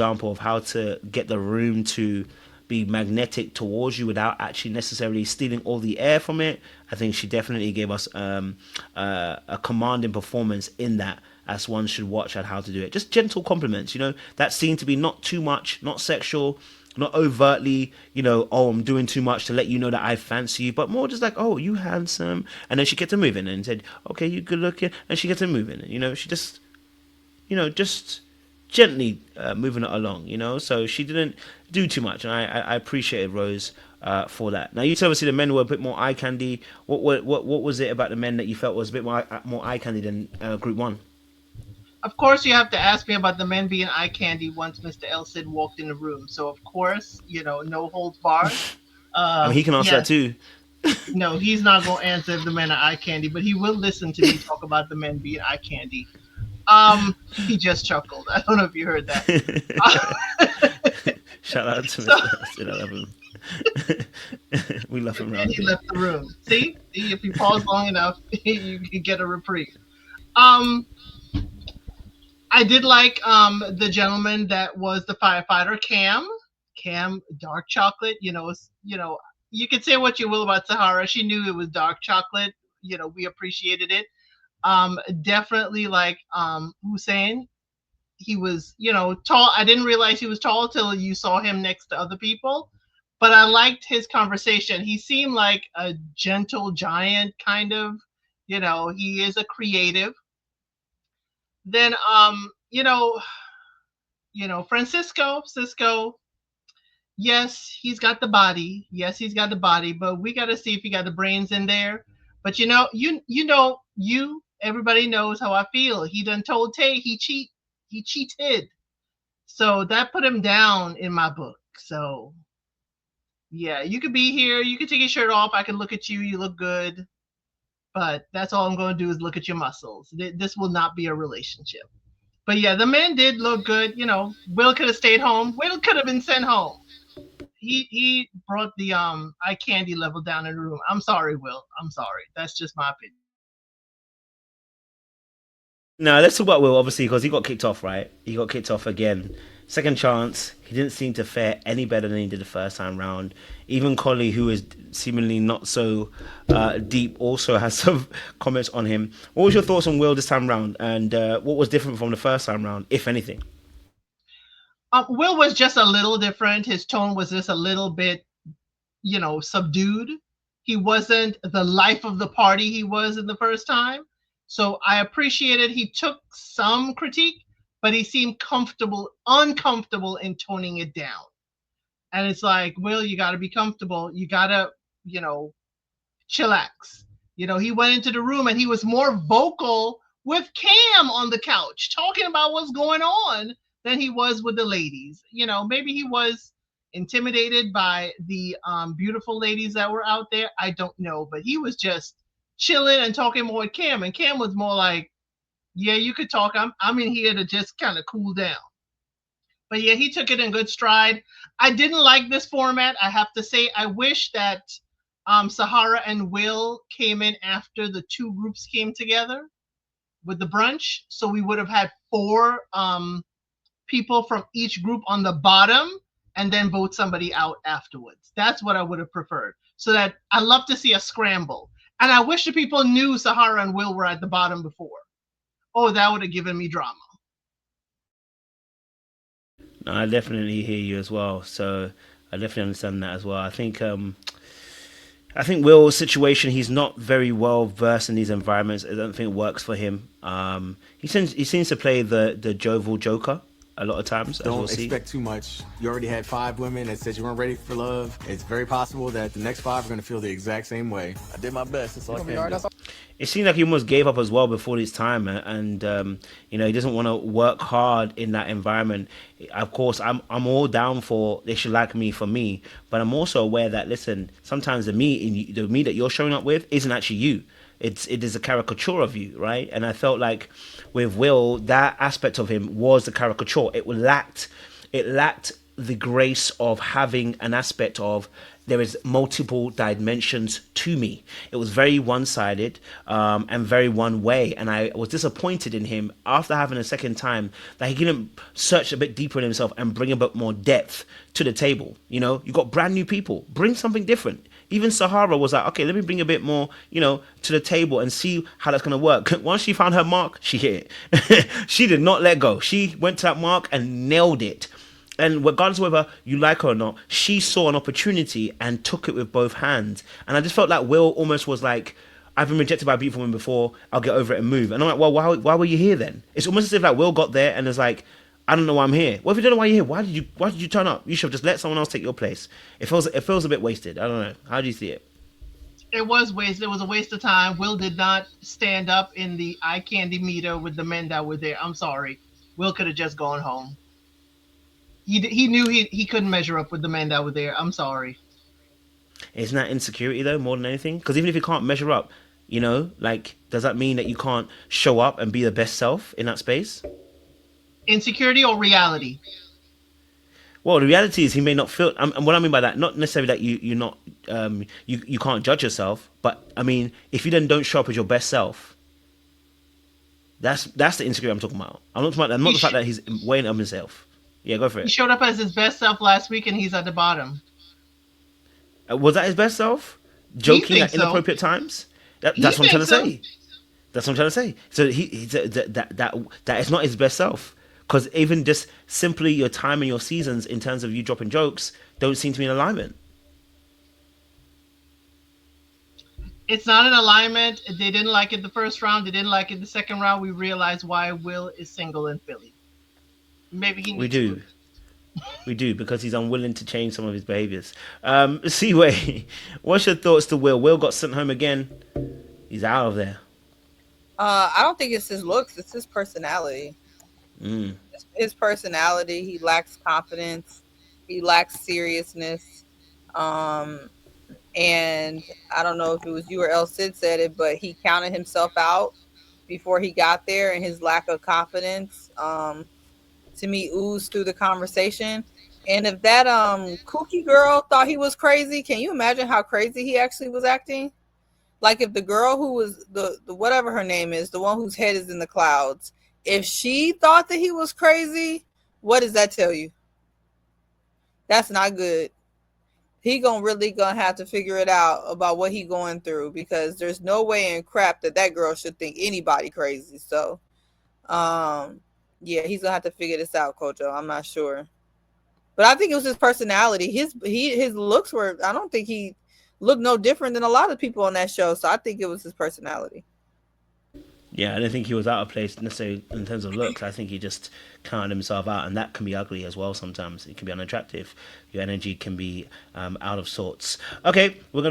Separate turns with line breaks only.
example of how to get the room to be magnetic towards you without actually necessarily stealing all the air from it. I think she definitely gave us a commanding performance in that, as one should watch at how to do it. Just gentle compliments, that seemed to be not too much, not sexual, not overtly, oh, I'm doing too much to let you know that I fancy you, but more just like, oh, you handsome. And then she kept it moving and said, okay, you good looking. And she kept it moving. She just gently moving it along, So she didn't do too much, and I appreciated Rose for that. Now, you said obviously the men were a bit more eye candy. What was it about the men that you felt was a bit more eye candy than Group One?
Of course, you have to ask me about the men being eye candy once Mr. Elsid walked in the room. So, of course, no holds barred.
I mean, he can answer that
Yes,
too.
no, he's not going to answer if the men are eye candy, but he will listen to me talk about the men being eye candy. He just chuckled. I don't know if you heard that.
Shout out to
So,
Mr. Elson. I love him. We love him
and
around
he
here.
left the room. See, if you pause long enough, you can get a reprieve. Um, I did like the gentleman that was the firefighter, Cam. Cam, dark chocolate. You could say what you will about Sahara. She knew it was dark chocolate. We appreciated it. Definitely like Hussein. He was, tall. I didn't realize he was tall till you saw him next to other people. But I liked his conversation. He seemed like a gentle giant, kind of. He is a creative. Then, Cisco. Yes, he's got the body. Yes, he's got the body. But we got to see if he got the brains in there. But everybody knows how I feel. He done told Tay he cheated. So that put him down in my book. So yeah, you could be here. You could take your shirt off. I can look at you. You look good. But that's all I'm going to do is look at your muscles. This will not be a relationship. But yeah, the men did look good. Will could have stayed home. Will could have been sent home. He brought the eye candy level down in the room. I'm sorry, Will. I'm sorry. That's just my opinion.
Now let's talk about Will, obviously, because he got kicked off, right? He got kicked off again. Second chance, he didn't seem to fare any better than he did the first time round. Even Collie, who is seemingly not so deep, also has some comments on him. What was your thoughts on Will this time round, and what was different from the first time round, if anything?
Will was just a little different. His tone was just a little bit, subdued. He wasn't the life of the party he was in the first time. So I appreciated he took some critique, but he seemed uncomfortable in toning it down. And it's like, Will, you got to be comfortable. You got to, you know, chillax. He went into the room and he was more vocal with Cam on the couch talking about what's going on than he was with the ladies. Maybe he was intimidated by the beautiful ladies that were out there. I don't know, but he was just chilling and talking more with Cam, and Cam was more like, "Yeah, you could talk. I'm in here to just kind of cool down." But yeah, he took it in good stride. I didn't like this format. I have to say, I wish that Sahara and Will came in after the two groups came together with the brunch. So we would have had four people from each group on the bottom and then vote somebody out afterwards. That's what I would have preferred. So that I love to see a scramble. And I wish the people knew Sahara and Will were at the bottom before. Oh, that would have given me drama.
No, I definitely hear you as well. So I definitely understand that as well. I think Will's situation, he's not very well versed in these environments. I don't think it works for him. He seems to play the jovial joker a lot of times, as we'll
Don't
see.
expect too much. You already had 5 women that said you weren't ready for love. It's very possible that the next 5 are going to feel the exact same way. I did my best. That's all I can do.
It seemed like he almost gave up as well before his time, and he doesn't want to work hard in that environment. Of course, I'm all down for they should like me for me, but I'm also aware that listen, sometimes the me that you're showing up with isn't actually you. It is a caricature of you, right? And I felt like with Will, that aspect of him was the caricature. It lacked the grace of having an aspect of there is multiple dimensions to me. It was very one-sided and very one way, and I was disappointed in him after having a second time that he didn't search a bit deeper in himself and bring a bit more depth to the table. You know, you got brand new people, bring something different. Even Sahara was like, okay, let me bring a bit more, you know, to the table and see how that's going to work. Once she found her mark, she hit it. She did not let go. She went to that mark and nailed it. And regardless of whether you like her or not, she saw an opportunity and took it with both hands. And I just felt like Will almost was like, I've been rejected by a beautiful woman before, I'll get over it and move. And I'm like, well, why were you here then? It's almost as if like Will got there and is like, I don't know why I'm here. Well, if you don't know why you're here, why did you turn up? You should have just let someone else take your place. It feels a bit wasted. I don't know. How do you see it?
It was wasted. It was a waste of time. Will did not stand up in the eye candy meter with the men that were there. I'm sorry. Will could have just gone home. He knew he couldn't measure up with the men that were there. I'm sorry.
Isn't that insecurity though, more than anything? Because even if you can't measure up, you know, like, does that mean that you can't show up and be the best self in that space?
Insecurity or reality?
Well, the reality is he may not feel. And what I mean by that, not necessarily that you're not, you can't judge yourself, but I mean, if you then don't show up as your best self, that's the insecurity I'm talking about. I'm not the fact that he's weighing up himself. Yeah, go for it.
He showed up as his best self last week, and he's at the bottom.
Was that his best self? Joking at inappropriate times? That's what I'm trying to say. That's what I'm trying to say. So that is not his best self. Because even just simply your time and your seasons in terms of you dropping jokes don't seem to be in alignment.
It's not in alignment. They didn't like it the first round. They didn't like it the second round. We realized why Will is single in Philly. Maybe he needs to.
We do, because he's unwilling to change some of his behaviors. Seaway, what's your thoughts to Will? Will got sent home again. He's out of there.
I don't think it's his looks. It's his personality. His personality. He lacks confidence. He lacks seriousness. And I don't know if it was you or El Cid said it, but he counted himself out before he got there, and his lack of confidence to me oozed through the conversation. And if that kooky girl thought he was crazy, can you imagine how crazy he actually was acting? Like if the girl who was the whatever her name is, the one whose head is in the clouds, if she thought that he was crazy, what does that tell you? That's not good. He really gonna have to figure it out about what he going through, because there's no way in crap that girl should think anybody crazy. So, yeah, he's gonna have to figure this out, Kojo. I'm not sure, but I think it was his personality. His looks were. I don't think he looked no different than a lot of people on that show. So I think it was his personality.
Yeah, I don't think he was out of place necessarily in terms of looks. I think he just counted himself out, and that can be ugly as well sometimes. It can be unattractive. Your energy can be out of sorts. Okay, we're going to